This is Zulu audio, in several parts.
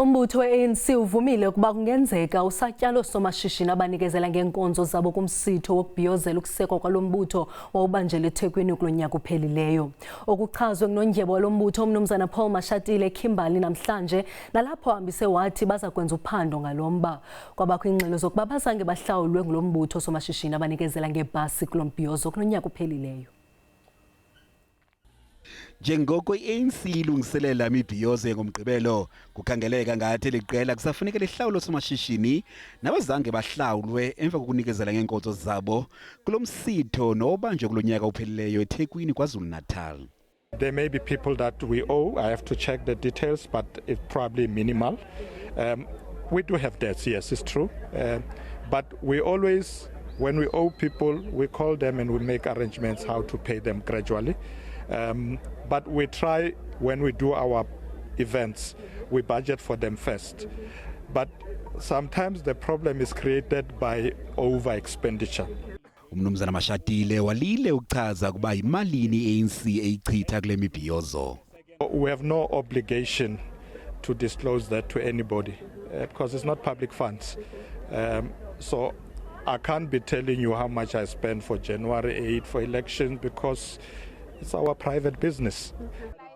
Umbutho we-ANC uvumile ukuba kungenzeka usatyalo somashishini abanikezela ngeenkonzo zabo kumsitho wokubhiyozela ukusekwa kwalo mbutho wawubanjele eThekwini kulo nyaka uphelileyo. Okuchazwe ngunondyebo walo mbutho uMnumzana Paul Mashatile Kimberley namhlanje, nalapho hambise wathi baza kwenza uphando ngalo mba. Kwabakho iingxelo zokuba bazange bahlawulwe ngulo mbutho somashishini abanikezela ngebhasi kulo mbhiyozo kulo nyaka uphelileyo. Njengoko i-ANC ilungiselela imibhiyozo ngomgqibelo, kukhangeleka ngathi liqela kusafuneka lihlawulo somashishini nabazange bahlawulwe emva kokunikezela ngeenkonzo zabo kulo msitho nobanjwe kulo nyaka uphelileyo eThekwini KwaZulu-Natal. There may be people that we owe. I have to check the details, but it's probably minimal. We do have debts, yes, it's true. But we always, when we owe people, we call them and we make arrangements how to pay them gradually. But we try, when we do our events, we budget for them first. But sometimes the problem is created by over expenditure. Umnumzana Mashatile walile ukuchaza kuba imalini i-ANC eyichitha kule mibhiyozo. We have no obligation to disclose that to anybody because it's not public funds. So I can't be telling you how much I spend for January 8 for elections because it's our private business.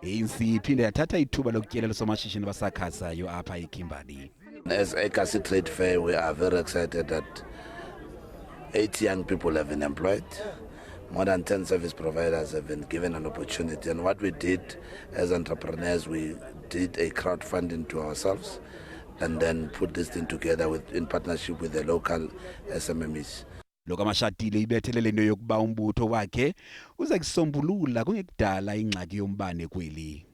ANC iphinde yathatha ithuba lokutyelela somashishini basakhasayo apha eKimberley. As Ekasi Trade Fair, we are very excited that 8 young people have been employed. More than 10 service providers have been given an opportunity. And what we did as entrepreneurs, we did a crowdfunding to ourselves and then put this thing together in partnership with the local SMMEs. Lokho Mashatile ibethelele into yokuba umbutho wakhe uza kusombulula kungekudala ingxaki yombane kweli.